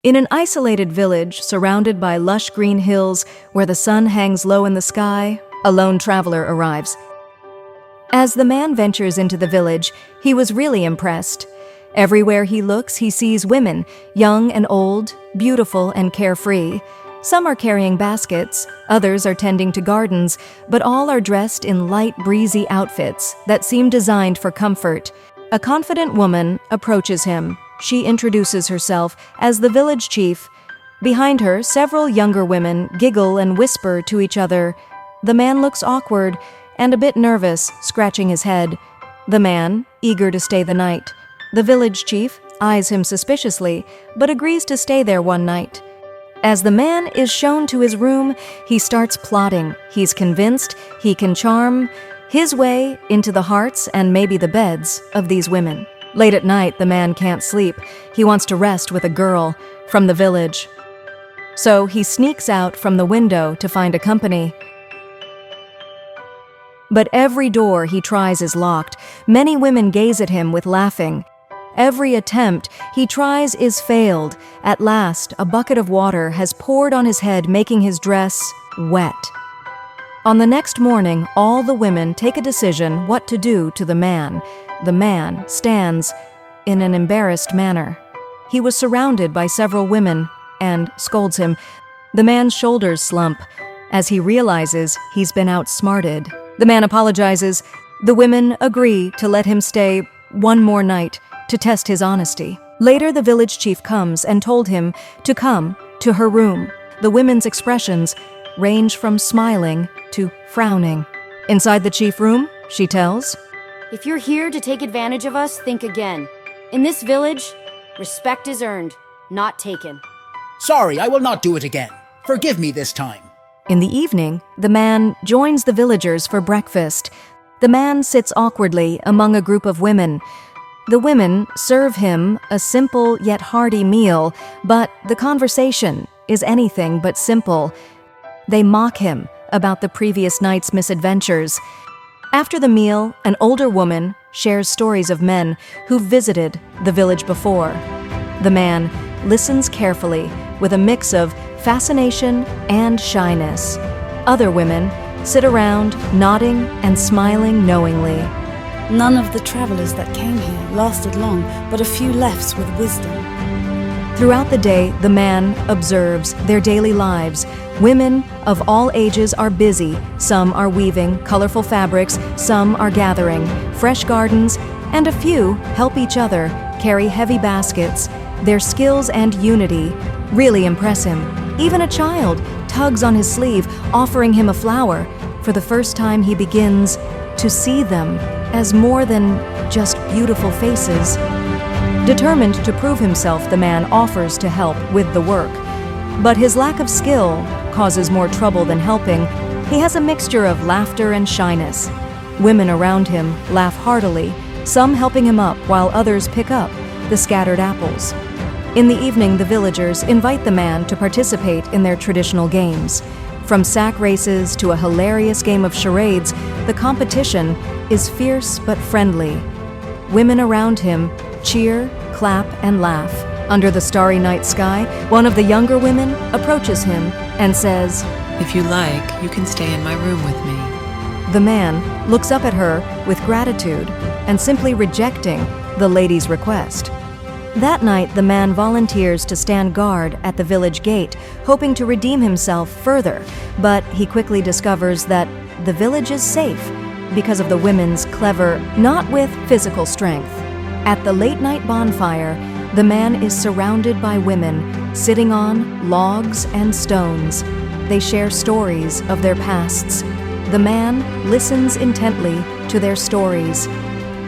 In an isolated village surrounded by lush green hills where the sun hangs low in the sky, a lone traveler arrives. As the man ventures into the village, he was really impressed. Everywhere he looks, he sees women, young and old, beautiful and carefree. Some are carrying baskets, others are tending to gardens, but all are dressed in light, breezy outfits that seem designed for comfort. A confident woman approaches him. She introduces herself as the village chief. Behind her, several younger women giggle and whisper to each other. The man looks awkward and a bit nervous, scratching his head. The man, eager to stay the night. The village chief eyes him suspiciously, but agrees to stay there one night. As the man is shown to his room, he starts plotting. He's convinced he can charm his way into the hearts and maybe the beds of these women. Late at night, the man can't sleep. He wants to rest with a girl from the village. So he sneaks out from the window to find a company. But every door he tries is locked. Many women gaze at him with laughing. Every attempt he tries is failed. At last, a bucket of water has poured on his head, making his dress wet. On the next morning, all the women take a decision what to do to the man. The man stands in an embarrassed manner. He was surrounded by several women and scolds him. The man's shoulders slump as he realizes he's been outsmarted. The man apologizes. The women agree to let him stay one more night to test his honesty. Later, the village chief comes and told him to come to her room. The women's expressions range from smiling to frowning. Inside the chief room, she tells, "If you're here to take advantage of us, think again. In this village, respect is earned, not taken." Sorry, I will not do it again. Forgive me this time. In the evening, the man joins the villagers for breakfast. The man sits awkwardly among a group of women. The women serve him a simple yet hearty meal, but the conversation is anything but simple. They mock him about the previous night's misadventures. After the meal, an older woman shares stories of men who visited the village before. The man listens carefully with a mix of fascination and shyness. Other women sit around, nodding and smiling knowingly. None of the travelers that came here lasted long, but a few left with wisdom. Throughout the day, the man observes their daily lives. Women of all ages are busy. Some are weaving colorful fabrics, some are gathering fresh gardens, and a few help each other carry heavy baskets. Their skills and unity really impress him. Even a child tugs on his sleeve, offering him a flower. For the first time, he begins to see them as more than just beautiful faces. Determined to prove himself, the man offers to help with the work. But his lack of skill causes more trouble than helping. He has a mixture of laughter and shyness. Women around him laugh heartily, some helping him up while others pick up the scattered apples. In the evening, the villagers invite the man to participate in their traditional games. From sack races to a hilarious game of charades, the competition is fierce but friendly. Women around him cheer, clap, and laugh. Under the starry night sky, one of the younger women approaches him and says, "If you like, you can stay in my room with me." The man looks up at her with gratitude and simply rejecting the lady's request. That night, the man volunteers to stand guard at the village gate, hoping to redeem himself further, but he quickly discovers that the village is safe because of the women's clever, not with physical strength. At the late-night bonfire, the man is surrounded by women sitting on logs and stones. They share stories of their pasts. The man listens intently to their stories.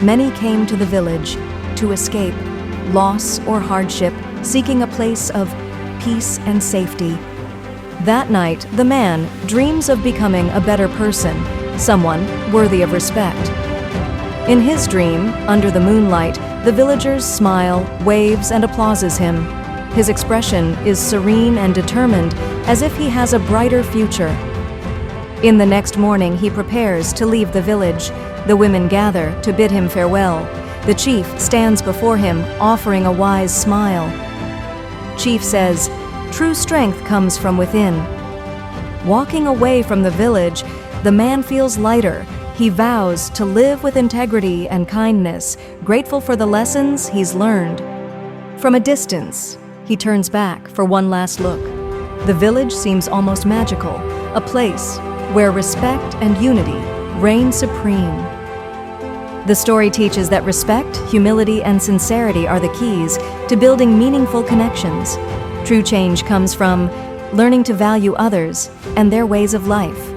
Many came to the village to escape loss or hardship, seeking a place of peace and safety. That night, the man dreams of becoming a better person, someone worthy of respect. In his dream, under the moonlight, the villagers smile, waves, and applauses him. His expression is serene and determined, as if he has a brighter future. In the next morning, he prepares to leave the village. The women gather to bid him farewell. The chief stands before him, offering a wise smile. Chief says, "True strength comes from within." Walking away from the village, the man feels lighter. He vows to live with integrity and kindness, grateful for the lessons he's learned. From a distance, he turns back for one last look. The village seems almost magical, a place where respect and unity reign supreme. The story teaches that respect, humility, and sincerity are the keys to building meaningful connections. True change comes from learning to value others and their ways of life.